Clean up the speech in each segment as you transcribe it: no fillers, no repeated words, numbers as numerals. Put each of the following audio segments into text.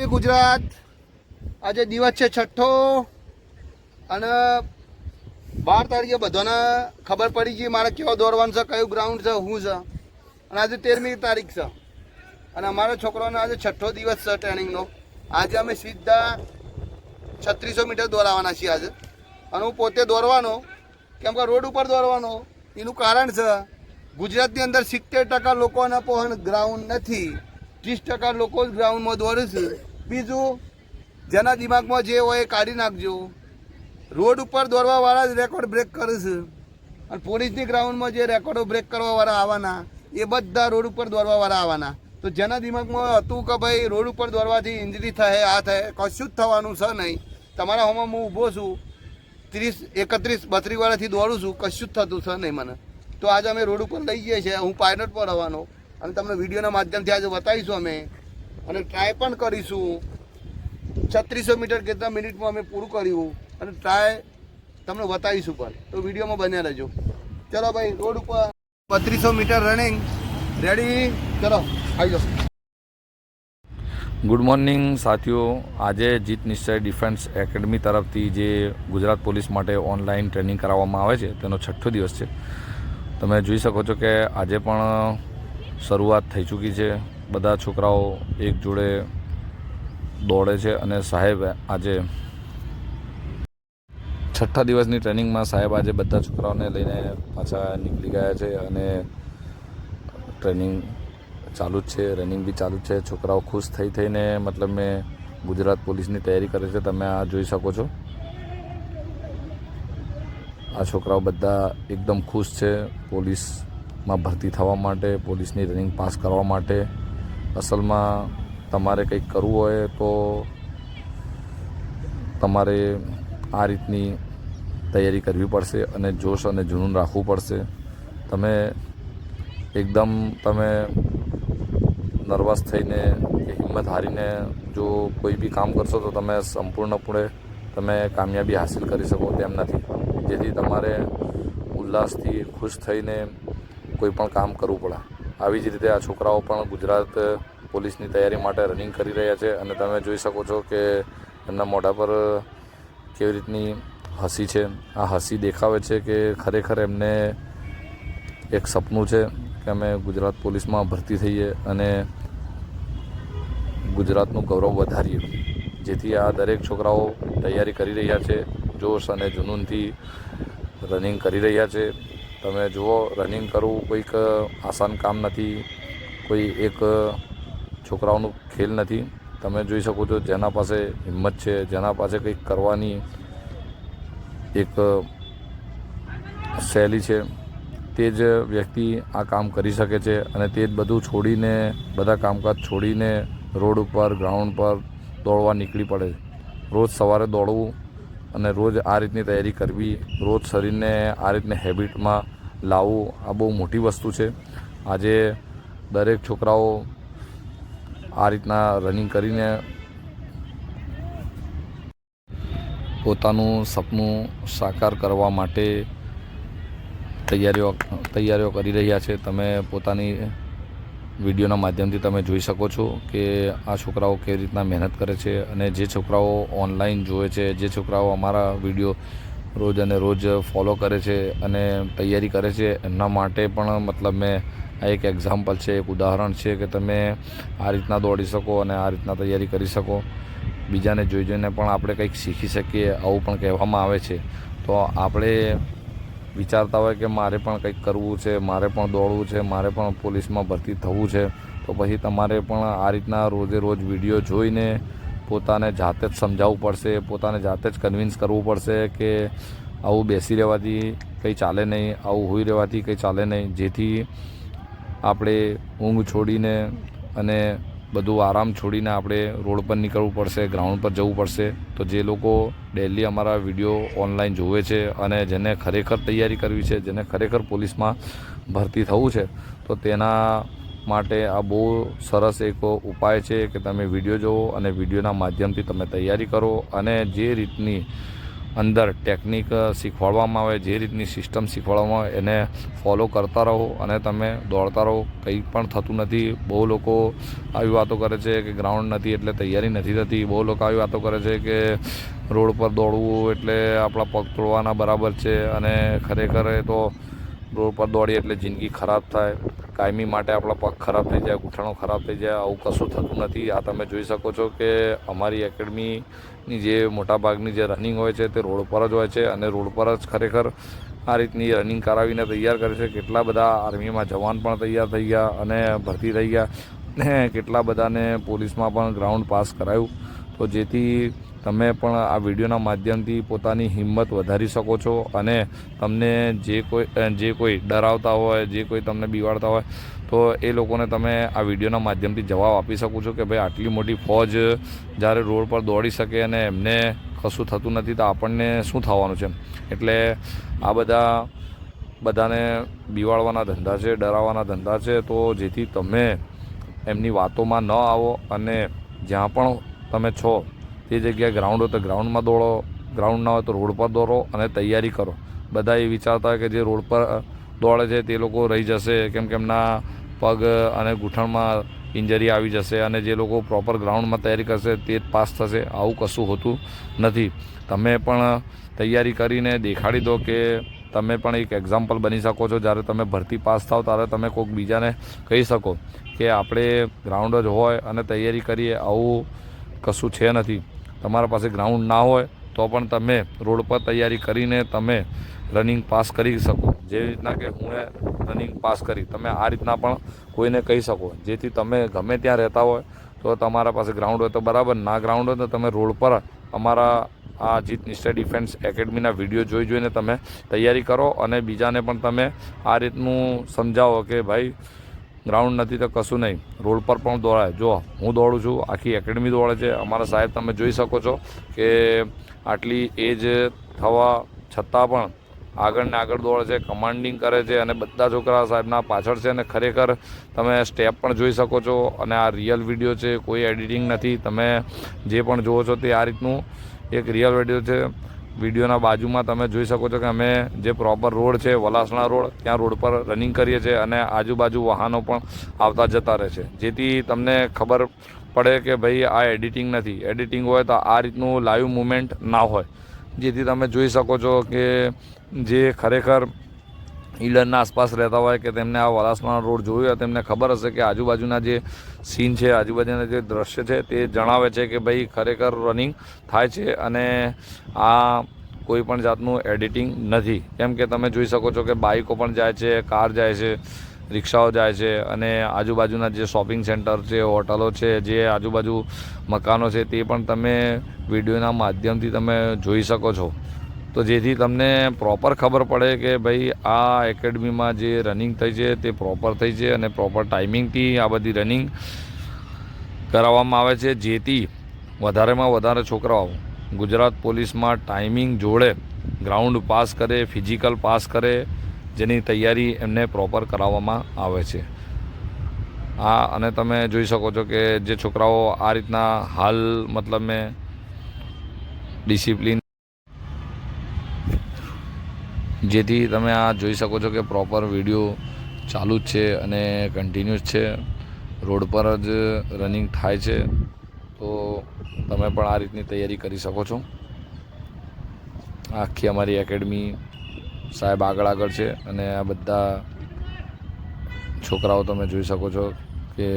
ગુજરાત આજે દિવસ છે 6 અને 12 તારીખે બધાને ખબર પડી ગઈ મારે કેવો દોડવાનું છે, કયું ગ્રાઉન્ડ છે, શું છે. અને આજે 13મી તારીખ છે અને અમારા છોકરાઓને આજે 6થો દિવસ છે ટ્રેનિંગનો. આજે અમે સીધા 3600 મીટર દોડાવવાના છીએ આજે. અને હું પોતે દોડવાનો, કેમ કે રોડ ઉપર દોડવાનો. એનું કારણ છે ગુજરાતની અંદર 70% લોકોના પણ ગ્રાઉન્ડ નથી, 30% લોકો જ ગ્રાઉન્ડમાં દોડે છે. બીજું, જેના દિમાગમાં જે હોય એ કાઢી નાખજો. રોડ ઉપર દોડવાવાળા જ રેકોર્ડ બ્રેક કરે છે અને પોલીસની ગ્રાઉન્ડમાં જે રેકોર્ડો બ્રેક કરવાવાળા આવવાના એ બધા રોડ ઉપર દોડવાવાળા આવવાના. તો જેના દિમાગમાં હતું કે ભાઈ રોડ ઉપર દોડવાથી ઇન્જરી થાય, આ થાય, કશું જ થવાનું છે નહીં. તમારા હોમાં હું ઊભો છું, 30, 31, 32 વાળાથી દોડું છું, કશું જ થતું છે નહીં મને. તો આજે અમે રોડ ઉપર લઈ જઈએ છીએ. હું પાયલોટ પર આવવાનો અને તમને વિડીયોના માધ્યમથી આજે બતાવીશું અમે, અને ટ્રાય પણ કરીશું. 3600 મીટર કેટલા મિનિટમાં અમે પૂરું કર્યું અને ટ્રાય તમને બતાવીશું પણ. તો વિડીયોમાં બન્યા રહેજો. ચલો ભાઈ, રોડ ઉપર 3200 મીટર રનિંગ રેડી. ચલો આવી જાઓ. ગુડ મોર્નિંગ સાથીઓ. આજે જીત નિશ્ચય ડિફેન્સ એકેડમી તરફથી જે ગુજરાત પોલીસ માટે ઓનલાઈન ટ્રેનિંગ કરાવવામાં આવે છે તેનો 6થો દિવસ છે. તમે જોઈ શકો છો કે આજે પણ શરૂઆત થઈ ચૂકી છે. બધા છોકરાઓ એક જોડે દોડે છે અને સાહેબ આજે 6થા દિવસની ટ્રેનિંગમાં સાહેબ આજે બધા છોકરાઓને લઈને પાછા નીકળી ગયા છે અને ટ્રેનિંગ ચાલુ જ છે, રનિંગ બી ચાલુ જ છે. છોકરાઓ ખુશ થઈને મતલબ મેં ગુજરાત પોલીસની તૈયારી કરે છે. તમે આ જોઈ શકો છો. આ છોકરાઓ બધા એકદમ ખુશ છે પોલીસમાં ભરતી થવા માટે, પોલીસની રનિંગ પાસ કરવા માટે. અસલમાં તમારે કંઈક કરવું હોય તો તમારે આ રીતની તૈયારી કરવી પડશે અને જોશ અને જુનૂન રાખવું પડશે. તમે એકદમ નર્વસ થઈને કે હિંમત હારીને જો કોઈ બી કામ કરશો તો તમે સંપૂર્ણપણે તમે કામયાબી હાંસિલ કરી શકો તેમ નથી. જેથી તમારે ઉલ્લાસથી ખુશ થઈને કોઈ પણ કામ કરવું પડે. આવી જ રીતે આ છોકરાઓ પણ ગુજરાત પોલીસની તૈયારી માટે રનિંગ કરી રહ્યા છે અને તમે જોઈ શકો છો કે એમના મોઢા પર કેવી રીતની હસી છે. આ હસી દેખાવે છે કે ખરેખર એમને એક સપનું છે કે અમે ગુજરાત પોલીસમાં ભરતી થઈએ અને ગુજરાતનું ગૌરવ વધારીએ. જેથી આ દરેક છોકરાઓ તૈયારી કરી રહ્યા છે, જોશ અને જુનૂનથી રનિંગ કરી રહ્યા છે. તમે જુઓ, રનિંગ કરવું કોઈક આસાન કામ નથી, કોઈ એક છોકરાઓનું ખેલ નથી. તમે જોઈ શકો છો, જેના પાસે હિંમત છે, જેના પાસે કંઈક કરવાની એક શૈલી છે, તે જ વ્યક્તિ આ કામ કરી શકે છે. અને તે જ બધું છોડીને, બધા કામકાજ છોડીને રોડ ઉપર, ગ્રાઉન્ડ પર દોડવા નીકળી પડે. રોજ સવારે દોડવું અને રોજ આ રીતની તૈયારી કરવી, રોજ શરીરને આ રીતની હેબિટમાં લાવવું, આ બહુ મોટી વસ્તુ છે. આજે દરેક છોકરાઓ આ રીતના રનિંગ કરીને પોતાનું સપનું સાકાર કરવા માટે તૈયારીઓ કરી રહ્યા છે. તમે પોતાની વિડીયોના માધ્યમથી તમે જોઈ શકો છો કે આ છોકરાઓ કેવી રીતના મહેનત કરે છે. અને જે છોકરાઓ ઓનલાઈન જોવે છે, જે છોકરાઓ અમારા વિડીયો રોજ અને રોજ ફોલો કરે છે અને તૈયારી કરે છે, એમના માટે પણ મતલબ મેં આ એક એક્ઝામ્પલ છે, એક ઉદાહરણ છે કે તમે આ રીતના દોડી શકો અને આ રીતના તૈયારી કરી શકો. બીજાને જોઈને પણ આપણે કંઈક શીખી શકીએ, આવું પણ કહેવામાં આવે છે. તો આપણે વિચારતા હોય કે મારે પણ કંઈક કરવું છે, મારે પણ દોડવું છે, મારે પણ પોલીસમાં ભરતી થવું છે, તો પછી તમારે પણ આ રીતના રોજે રોજ વિડીયો જોઈને પોતાને જાતે જ સમજાવવું પડશે, પોતાને જાતે જ કન્વિન્સ કરવું પડશે કે આવું બેસી રહેવાથી કંઈ ચાલે નહીં, આવું હોઈ રહેવાથી કંઈ ચાલે નહીં. જેથી આપણે ઊંઘ છોડીને અને બધું આરામ છોડીને આપણે રોડ પર નીકળવું પડશે, ગ્રાઉન્ડ પર જવું પડશે. તો જે લોકો ડેલી અમારા વિડીયો ઓનલાઈન જોવે છે અને જેને ખરેખર તૈયારી કરવી છે, જેને ખરેખર પોલીસમાં ભરતી થવું છે, તો તેના માટે આ બહુ સરસ એક ઉપાય છે કે તમે વિડીયો જુઓ અને વિડીયોના માધ્યમથી તમે તૈયારી કરો અને જે રીતની અંદર ટેકનિક શીખવાડવામાં આવે, જે રીતની સિસ્ટમ શીખવાડવામાં આવે એને ફોલો કરતા રહો અને તમે દોડતા રહો. કંઈ પણ થતું નથી. બહુ લોકો આવી વાતો કરે છે કે ગ્રાઉન્ડ નથી એટલે તૈયારી નથી થતી. બહુ લોકો આવી વાતો કરે છે કે રોડ પર દોડવું એટલે આપણા પગ તોડવાના બરાબર છે, અને ખરેખર એ તો રોડ પર દોડીએ એટલે જિંદગી ખરાબ થાય, કાયમી માટે આપણા પગ ખરાબ થઈ જાય, ઘૂંટણો ખરાબ થઈ જાય. આવું કશું થતું નથી. આ તમે જોઈ શકો છો કે અમારી એકેડમીની જે મોટાભાગની જે રનિંગ હોય છે તે રોડ પર જ હોય છે, અને રોડ પર જ ખરેખર આ રીતની રનિંગ કરાવીને તૈયાર કરે છે. કેટલા બધા આર્મીમાં જવાન પણ તૈયાર થઈ ગયા અને ભરતી થઈ ગયા, ને કેટલા બધાને પોલીસમાં પણ ગ્રાઉન્ડ પાસ કરાયું. તો જેથી તમે પણ આ વિડીયોના માધ્યમથી પોતાની હિંમત વધારી શકો છો, અને તમને જે કોઈ ડરાવતા હોય, જે કોઈ તમને બિવાડતા હોય, તો એ લોકોને તમે આ વિડીયોના માધ્યમથી જવાબ આપી શકો છો કે ભાઈ આટલી મોટી ફોજ જ્યારે રોડ પર દોડી શકે અને એમને કશું થતું નથી તો આપણને શું થવાનું છે. એટલે આ બધાને બિવાડવાના ધંધા છે, ડરાવવાના ધંધા છે. તો જેથી તમે એમની વાતોમાં ન આવો, અને જ્યાં પણ તમે છો તે જગ્યાએ ગ્રાઉન્ડ હોય તો ગ્રાઉન્ડમાં દોડો, ગ્રાઉન્ડ ના હોય તો રોડ પર દોડો અને તૈયારી કરો. બધા એ વિચારતા હોય કે જે રોડ પર દોડે છે તે લોકો રહી જશે, કેમ કે એમના પગ અને ઘૂંટણમાં ઇન્જરી આવી જશે, અને જે લોકો પ્રોપર ગ્રાઉન્ડમાં તૈયારી કરશે તે જ પાસ થશે. આવું કશું હોતું નથી. તમે પણ તૈયારી કરીને દેખાડી દો કે તમે પણ એક એક્ઝામ્પલ બની શકો છો. જ્યારે તમે ભરતી પાસ થાવ ત્યારે તમે કોઈક બીજાને કહી શકો કે આપણે ગ્રાઉન્ડ જ હોય અને તૈયારી કરીએ, આવું કશું છે નથી. તમારા પાસે ગ્રાઉન્ડ ના હોય તો પણ તમે રોડ પર તૈયારી કરીને તમે રનિંગ પાસ કરી શકો. જેવી રીતના કે હું રનિંગ પાસ કરી, તમે આ રીતના પણ કોઈને કહી શકો. જેથી તમે ગમે ત્યાં રહેતા હોય તો તમારા પાસે ગ્રાઉન્ડ હોય તો બરાબર, ના ગ્રાઉન્ડ હોય તો તમે રોડ પર અમારા આ જીત નિશ્ચય ડિફેન્સ એકેડમીના વિડીયો જોઈને તમે તૈયારી કરો, અને બીજાને પણ તમે આ રીતનું સમજાવો કે ભાઈ ગ્રાઉન્ડ નથી તો કશું નહીં, રોડ પર પણ દોડાય. જો હું દોડું છું, આખી એકેડમી દોડે છે. અમારા સાહેબ તમે જોઈ શકો છો કે આટલી એજ થવા છતાં પણ આગળ ને આગળ દોડે છે, કમાન્ડિંગ કરે છે, અને બધા છોકરા સાહેબના પાછળ છે. અને ખરેખર તમે સ્ટેપ પણ જોઈ શકો છો, અને આ રિયલ વિડીયો છે, કોઈ એડિટિંગ નથી. તમે જે પણ જુઓ છો તે આ રીતનું એક રિયલ વિડીયો છે. વિડીયોના બાજુમાં તમે જોઈ શકો છો કે અમે જે પ્રોપર રોડ છે, વલાસણા રોડ, ત્યાં રોડ પર રનિંગ કરીએ છીએ, અને આજુબાજુ વાહનો પણ આવતા જતા રહે છે. જેથી તમને ખબર પડે કે ભાઈ આ એડિટિંગ નથી. એડિટિંગ હોય તો આ રીતનું લાઈવ મુમેન્ટ ના હોય. જેથી તમે જોઈ શકો છો કે જે ખરેખર ઈડરના આસપાસ રહેતા હોય કે તેમને આ વલાસણા રોડ જોયું હોય, તેમને ખબર હશે કે આજુબાજુના જે સીન છે, આજુબાજુના જે દ્રશ્ય છે તે જણાવે છે કે ભાઈ ખરેખર રનિંગ થાય છે, અને આ કોઈ પણ જાતનું એડિટિંગ નથી. કેમ કે તમે જોઈ શકો છો કે બાઇકો પણ જાય છે, કાર જાય છે, રિક્ષાઓ જાય છે, અને આજુબાજુના જે શોપિંગ સેન્ટર છે, હોટલો છે, જે આજુબાજુ મકાનો છે તે પણ તમે વિડીયોના માધ્યમથી તમે જોઈ શકો છો. તો જેથી તમને પ્રોપર ખબર પડે કે ભાઈ આ એકેડમીમાં જે રનિંગ થઈ છે તે પ્રોપર થઈ છે, અને પ્રોપર ટાઈમિંગથી આ બધી રનિંગ કરાવવામાં આવે છે. જેથી વધારેમાં વધારે છોકરાઓ ગુજરાત પોલીસમાં ટાઈમિંગ જોડે ગ્રાઉન્ડ પાસ કરે, ફિઝિકલ પાસ કરે, જેની તૈયારી એમને પ્રોપર કરાવવામાં આવે છે. અને તમે જોઈ શકો છો કે જે છોકરાઓ આ રીતના હાલ મતલબ મેં ડિસિપ્લિન, જેથી તમે આ જોઈ શકો છો કે પ્રોપર વિડીયો ચાલુ જ છે અને કન્ટિન્યુઅસ છે. રોડ પર જ રનિંગ થાય છે. તો તમે પણ આ રીતની તૈયારી કરી શકો છો. આખી અમારી એકેડમી સાહેબ આગળ છે, અને આ બધા છોકરાઓ તમે જોઈ શકો છો કે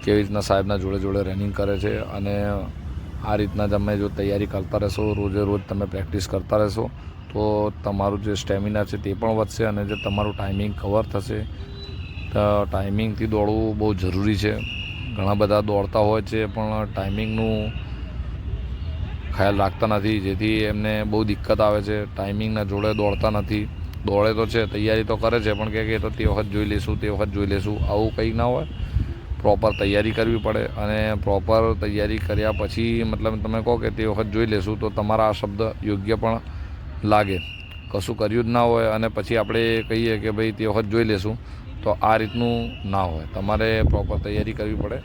કેવી રીતના સાહેબના જોડે રનિંગ કરે છે. અને આ રીતના તમે જો તૈયારી કરતા રહેશો, રોજે રોજ તમે પ્રેક્ટિસ કરતા રહેશો, તો તમારું જે સ્ટેમિના છે તે પણ વધશે, અને જે તમારું ટાઈમિંગ કવર થશે. તો ટાઈમિંગથી દોડવું બહુ જરૂરી છે. ઘણા બધા દોડતા હોય છે પણ ટાઈમિંગનું ખ્યાલ રાખતા નથી, જેથી એમને બહુ દિક્કત આવે છે. ટાઈમિંગના જોડે દોડતા નથી. દોડે તો છે, તૈયારી તો કરે છે, પણ કે તો તે વખત જોઈ લેશું, તે વખત જોઈ લેશું, આવું કંઈ ના હોય. પ્રોપર તૈયારી કરવી પડે, અને પ્રોપર તૈયારી કર્યા પછી મતલબ તમે કહો કે તે વખત જોઈ લેશું, તો તમારા આ શબ્દ યોગ્ય પણ લાગે. કશું કર્યું જ ના હોય અને પછી આપણે કહીએ કે ભાઈ તે વખત જોઈ લેશું, તો આ રીતનું ના હોય. તમારે પ્રોપર તૈયારી કરવી પડે.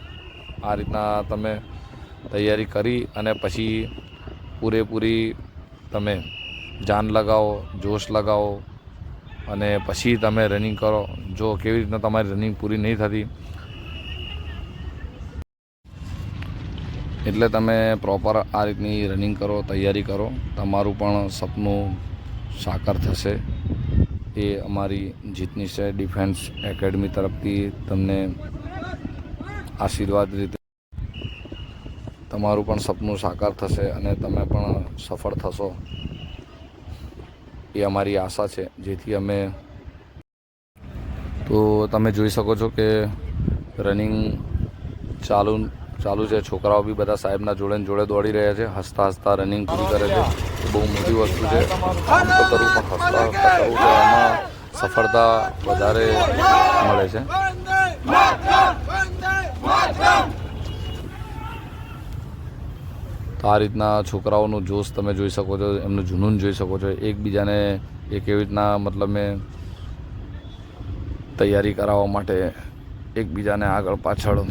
આ રીતના તમે તૈયારી કરી અને પછી પૂરેપૂરી તમે જાન લગાવો, જોશ લગાવો અને પછી તમે રનિંગ કરો. જો કેવી રીતના તમારી રનિંગ પૂરી નહીં થતી એટલે તમે પ્રોપર આ રીતની રનિંગ કરો, તૈયારી કરો, તમારું પણ સપનું સાકાર થશે. એ અમારી જીતની છે ડિફેન્સ એકેડમી તરફથી તમને આશીર્વાદ રીતે તમારું પણ સપનું સાકાર થશે અને તમે પણ સફળ થશો એ અમારી આશા છે. જેથી અમે તો તમે જોઈ શકો છો કે રનિંગ ચાલુ છે. છોકરાઓ બી બધા સાહેબના જોડે દોડી રહ્યા છે, હસતા હસતા રનિંગ પૂરી કરે છે. એ બહુ મોટી વસ્તુ છે. કામ તો કરવું પણ હસતા હસતા કરવું છે. એમાં સફળતા વધારે મળે છે. તો આ રીતના છોકરાઓનું જોશ તમે જોઈ શકો છો, એમનું જુનૂન જોઈ શકો છો. એકબીજાને એ કેવી રીતના મતલબ મેં તૈયારી કરાવવા માટે એકબીજાને આગળ પાછળ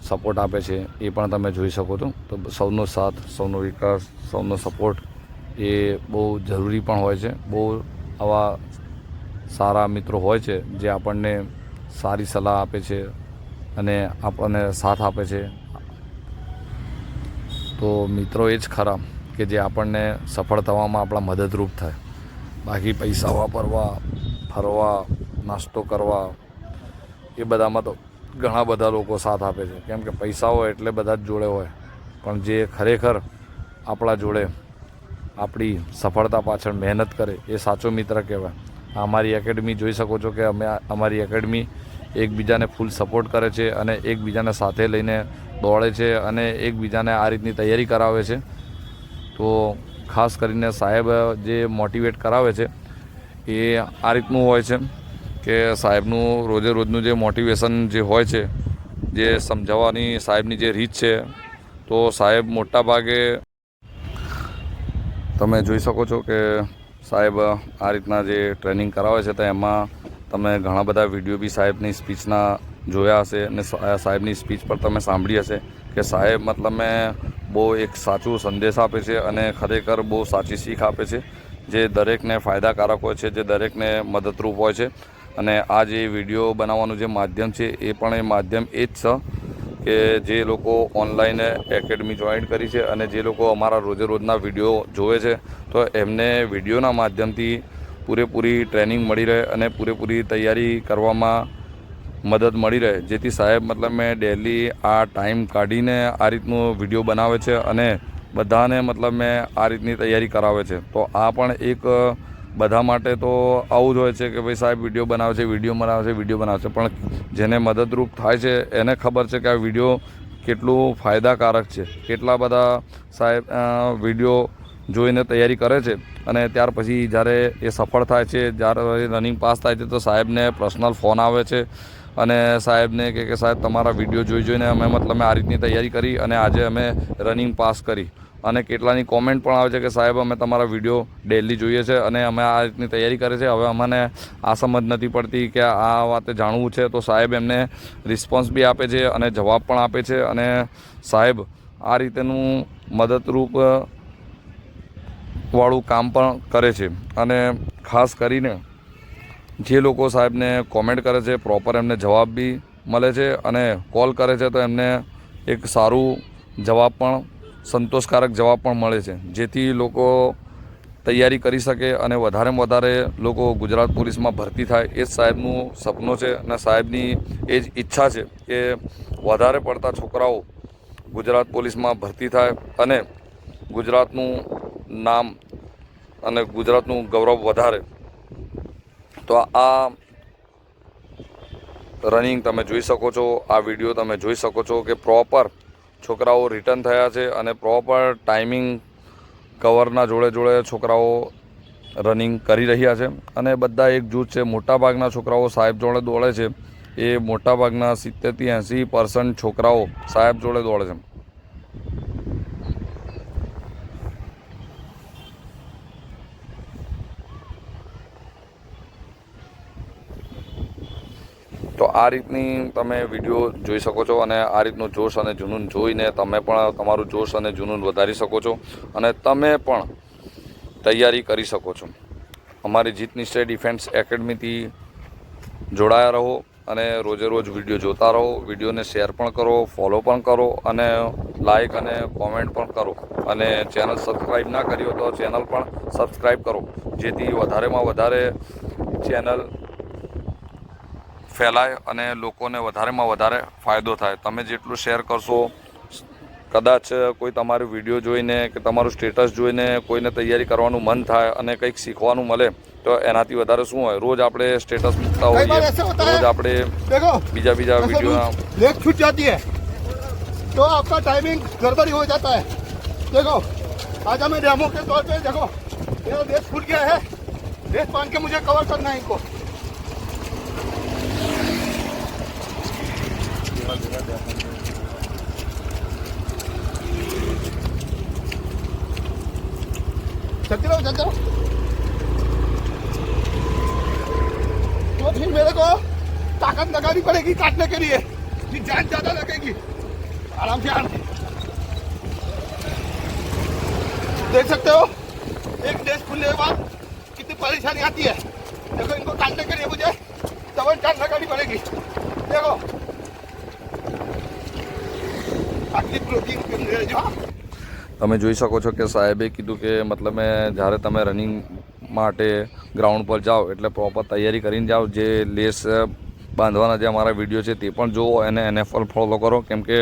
સપોર્ટ આપે છે એ પણ તમે જોઈ શકો છો. તો સૌનો સાથ, સૌનો વિકાસ, સૌનો સપોર્ટ એ બહુ જરૂરી પણ હોય છે. બહુ આવા સારા મિત્રો હોય છે જે આપણને સારી સલાહ આપે છે અને આપણને સાથ આપે છે. તો મિત્રો એ જ ખરા કે જે આપણને સફળ થવામાં આપણા મદદરૂપ થાય. બાકી પૈસા વાપરવા, ફરવા, નાસ્તો કરવા એ બધામાં તો ઘણા બધા લોકો સાથ આપે છે. કેમ કે પૈસા હોય એટલે બધા જ જોડે હોય, પણ જે ખરેખર આપણા જોડે આપણી સફળતા પાછળ મહેનત કરે એ સાચો મિત્ર કહેવાય. અમારી એકેડમી જોઈ શકો છો કે અમારી એકેડમી એકબીજાને ફૂલ સપોર્ટ કરે છે અને એકબીજાને સાથે લઈને દોડે છે અને એકબીજાને આ રીતની તૈયારી કરાવે છે. તો ખાસ કરીને સાહેબ જે મોટિવેટ કરાવે છે એ આ રીતનું હોય છે કે સાહેબનું રોજનું જે મોટિવેશન જે હોય છે, જે સમજાવવાની સાહેબની જે રીત છે, તો સાહેબ મોટા ભાગે તમે જોઈ શકો છો કે સાહેબ આ રીતના જે ટ્રેનિંગ કરાવે છે તો એમાં તમે ઘણા બધા વિડીયો બી સાહેબની સ્પીચના જોયા હશે અને સાહેબની સ્પીચ પર તમે સાંભળી હશે કે સાહેબ મતલબ મેં બહુ એક સાચું સંદેશ આપે છે અને ખરેખર બહુ સાચી શીખ આપે છે જે દરેકને ફાયદાકારક હોય છે, જે દરેકને મદદરૂપ હોય છે. અને આ જે વિડીયો બનાવવાનું જે માધ્યમ છે એ પણ એ માધ્યમ એ જ છે કે જે લોકો ઓનલાઈન એકેડમી જોઈન કરી છે અને જે લોકો અમારા રોજના વિડીયો જોવે છે તો એમને વિડીયોના માધ્યમથી પૂરેપૂરી ટ્રેનિંગ મળી રહે અને પૂરેપૂરી તૈયારી કરવામાં મદદ મળી રહે. જેથી સાહેબ મતલબ મેં ડેલી આ ટાઈમ કાઢીને આ રીતનું વિડીયો બનાવે છે અને બધાને મતલબ મેં આ રીતની તૈયારી કરાવે છે. તો આ પણ એક બધા માટે તો આવું જ હોય છે કે ભાઈ સાહેબ વિડીયો બનાવે છે, પણ જેને મદદરૂપ થાય છે એને ખબર છે કે આ વિડીયો કેટલું ફાયદાકારક છે. કેટલા બધા સાહેબ વિડીયો જોઈને તૈયારી કરે છે અને ત્યાર પછી જ્યારે એ સફળ થાય છે, જ્યારે રનિંગ પાસ થાય છે તો સાહેબને પર્સનલ ફોન આવે છે અને સાહેબને કે સાહેબ તમારા વિડીયો જોઈને અમે મતલબ આ રીતની તૈયારી કરી અને આજે અમે રનિંગ પાસ કરી. અને કેટલાની કોમેન્ટ પણ આવે છે કે સાહેબ અમે તમારા વિડીયો ડેલી જોઈએ છે અને અમે આ રીતની તૈયારી કરે છે. હવે અમને આ સમજ નથી પડતી કે આ વાતે જાણવું છે. તો સાહેબ એમને રિસ્પોન્સ બી આપે છે અને જવાબ પણ આપે છે અને સાહેબ આ રીતેનું મદદરૂપ વાળું કામ પણ કરે છે. અને ખાસ કરીને જે લોકો સાહેબને કોમેન્ટ કરે છે પ્રોપર એમને જવાબ બી મળે છે અને કોલ કરે છે તો એમને એક સારું જવાબ પણ, સંતોષકારક જવાબ પણ મળે છે. જેથી લોકો તૈયારી કરી શકે અને વધારેમાં વધારે લોકો ગુજરાત પોલીસમાં ભરતી થાય એ જ સાહેબનું સપનું છે અને સાહેબની એ જ ઈચ્છા છે કે વધારે પડતા છોકરાઓ ગુજરાત પોલીસમાં ભરતી થાય અને ગુજરાતનું નામ અને ગુજરાતનું ગૌરવ વધારે. તો આ રનિંગ તમે જોઈ શકો છો, આ વિડીયો તમે જોઈ શકો છો કે પ્રોપર છોકરાઓ રિટર્ન થયા છે અને પ્રોપર ટાઈમિંગ કવરના જોડે છોકરાઓ રનિંગ કરી રહ્યા છે અને બધા એક જૂથ છે. મોટાભાગના છોકરાઓ સાહેબ જોડે દોડે છે. એ મોટાભાગના 70થી 80% છોકરાઓ સાહેબ જોડે દોડે છે. તો આ રીતની તમે વિડીયો જોઈ શકો છો અને આ રીતનું જોશ અને જુનૂન જોઈને તમે પણ તમારું જોશ અને જુનૂન વધારી શકો છો અને તમે પણ તૈયારી કરી શકો છો. અમારી જીત નિશ્ચય ડિફેન્સ એકેડમીથી જોડાયા રહો અને રોજે રોજ વિડીયો જોતા રહો. વિડીયોને શેર પણ કરો, ફોલો પણ કરો અને લાઈક અને કોમેન્ટ પણ કરો. અને ચેનલ સબસ્ક્રાઈબ ના કરી હોય તો ચેનલ પણ સબસ્ક્રાઈબ કરો, જેથી વધારેમાં વધારે ચેનલ ફેલાય અને લોકોને વધારેમાં વધારે ફાયદો થાય. તમે જેટલું શેર કરશો, કદાચ કોઈ તમારો વિડીયો જોઈને કે તમારું સ્ટેટસ જોઈને કોઈને તૈયારી કરવાનું મન થાય અને કંઈક શીખવાનું મળે તો એનાથી વધારે શું હોય. રોજ આપણે સ્ટેટસ મૂકતા હોઈએ, રોજ આપણે બીજા वीडियो लेग छूट जाती है तो आपका टाइमिंग गड़बड़ी हो जाता है. देखो आज हमें डेमो के तौर पे देखो मेरा लेग छूट गया है. लेग बांध के मुझे कवर करना है इनको. चलते रहो तो फिर मेरे को ताकत लगानी पड़ेगी काटने के लिए, फिर जान ज्यादा लगेगी. आराम से देख सकते हो एक डेस्क खुलने के बाद कितनी परेशानी आती है. देखो इनको काटने के लिए मुझे डबल जान लगानी पड़ेगी. देखो आखिरी प्रोटीन जो તમે જોઈ શકો છો કે સાહેબે કીધું કે મતલબ જ્યારે તમે રનિંગ માટે ગ્રાઉન્ડ પર જાઓ એટલે પ્રોપર તૈયારી કરીને જાઓ. જે લેસ બાંધવાના જે અમારા વિડીયો છે તે પણ જુઓ અને એને ફોલો કરો, કેમ કે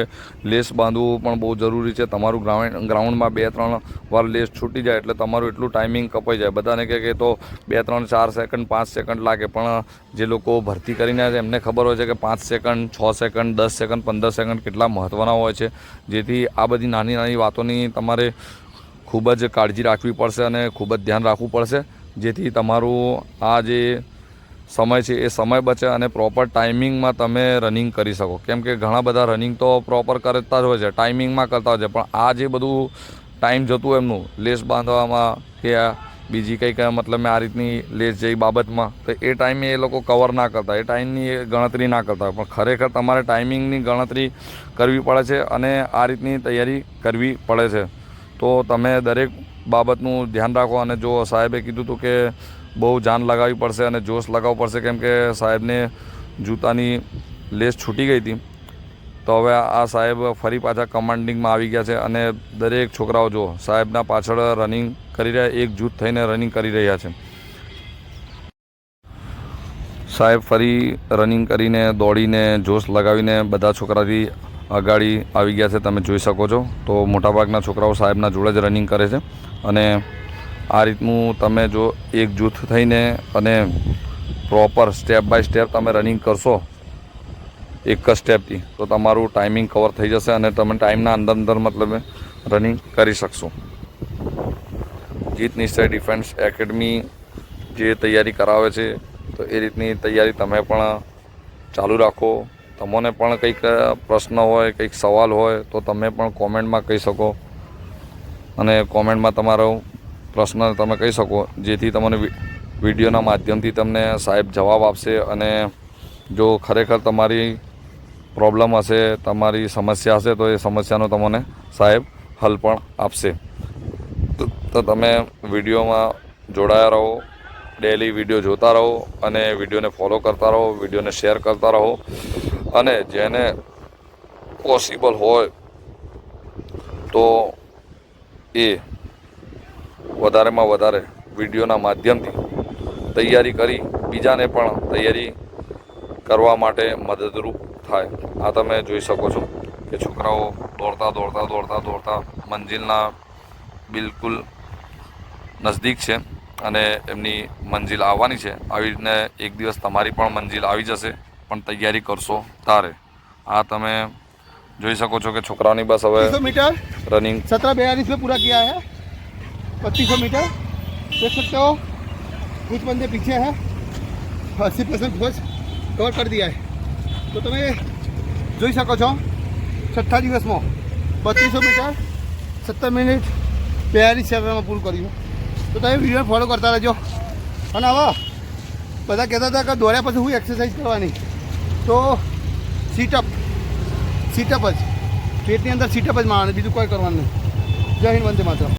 લેસ બાંધવું પણ બહુ જરૂરી છે. તમારું ગ્રાઉન્ડમાં 2-3 વાર લેસ છૂટી જાય એટલે તમારું એટલું ટાઈમિંગ કપાઈ જાય. બધાને કહે કે તો 2-3-4 સેકન્ડ 5 સેકન્ડ લાગે, પણ જે લોકો ભરતી કરીને આવે એમને ખબર હોય છે કે 5 સેકન્ડ 6 સેકન્ડ 10 સેકન્ડ 15 સેકન્ડ કેટલા મહત્ત્વના હોય છે. જેથી આ બધી નાની નાની વાતોની તમારે ખૂબ જ કાળજી રાખવી પડશે અને ખૂબ જ ધ્યાન રાખવું પડશે, જેથી તમારું આ જે સમય છે એ સમય બચે અને પ્રોપર ટાઈમિંગમાં તમે રનિંગ કરી શકો. કેમ કે ઘણા બધા રનિંગ તો પ્રોપર કરતા જ હોય છે, ટાઈમિંગમાં કરતા હોય છે, પણ આ જે બધું ટાઈમ જતું એમનું લેસ બાંધવામાં કે બીજી કંઈક મતલબ આ રીતની લેસ જેવી બાબતમાં, તો એ ટાઈમે એ લોકો કવર ના કરતા, એ ટાઈમની ગણતરી ના કરતા. પણ ખરેખર તમારે ટાઈમિંગની ગણતરી કરવી પડે છે અને આ રીતની તૈયારી કરવી પડે છે. તો તમે દરેક બાબતનું ધ્યાન રાખો. અને જો સાહેબે કીધું હતું કે બહુ જાન લગાવવી પડશે અને જોશ લગાવવું પડશે, કેમ કે સાહેબને જૂતાની લેસ છૂટી ગઈ હતી. તો હવે આ સાહેબ ફરી પાછા કમાન્ડિંગમાં આવી ગયા છે અને દરેક છોકરાઓ જો સાહેબના પાછળ રનિંગ કરી રહ્યા, એક જૂથ થઈને રનિંગ કરી રહ્યા છે. સાહેબ ફરી રનિંગ કરીને દોડીને જોશ લગાવીને બધા છોકરાથી અગાડી આવી ગયા છે, તમે જોઈ શકો છો. તો મોટાભાગના છોકરાઓ સાહેબના જોડે જ રનિંગ કરે છે અને આ રીતનું તમે જો એક જૂથ થઈને અને પ્રોપર સ્ટેપ બાય સ્ટેપ તમે રનિંગ કરશો એક જ સ્ટેપથી, તો તમારું ટાઈમિંગ કવર થઈ જશે અને તમે ટાઈમના અંદર મતલબ રનિંગ કરી શકશો. જીત નિશ્ચય ડિફેન્સ એકેડમી જે તૈયારી કરાવે છે તો એ રીતની તૈયારી તમે પણ ચાલુ રાખો. તમને પણ કંઈક પ્રશ્ન હોય, કંઈક સવાલ હોય તો તમે પણ કોમેન્ટમાં કહી શકો અને કોમેન્ટમાં તમારો પ્રશ્ન તમે કહી શકો, જેથી તમને વિડીયોના માધ્યમથી તમને સાહેબ જવાબ આપશે. અને જો ખરેખર તમારી પ્રોબ્લેમ હશે, તમારી સમસ્યા હશે, તો એ સમસ્યાનો તમને સાહેબ હલ પણ આપશે. તો તમે વિડીયોમાં જોડાયા રહો, ડેલી વિડીયો જોતા રહો અને વિડીયોને ફોલો કરતા રહો, વિડીયોને શેર કરતા રહો. અને જેને પોસિબલ હોય તો એ વધારેમાં વધારે વિડીયોના માધ્યમથી તૈયારી કરી બીજાને પણ તૈયારી કરવા માટે મદદરૂપ થાય. આ તમે જોઈ શકો છો કે છોકરાઓ દોડતા મંજિલના બિલકુલ નજદીક છે અને એમની મંજિલ આવવાની છે. આવી રીતને એક દિવસ તમારી પણ મંજિલ આવી જશે, પણ તૈયારી કરશો તારે. આ તમે જોઈ શકો છો કે છોકરાઓની બસ હવે मीटर રનિંગ 17:42 में पूरा किया है. 2500 मीटर देख सकते हो. कुछ बंदे पीछे हैं, 80% बस कवर कर दिया है. तो તમે જોઈ શકો છો 6 દિવસમાં 3200 મીટર 17 મિનિટ 42 સેકન્ડમાં પૂરું કર્યું. તો તમે વિડીયો ફોલો કરતા રહેજો. અને હવે બધા કહેતા હતા કે દોડ્યા પછી હું એક્સરસાઇઝ કરવાની, તો સીટઅપ જ પેટની અંદર સીટઅપ જ મારવાનું, બીજું કોઈ કરવાનું નહીં. જય હિન્દ, વંદે માતરમ.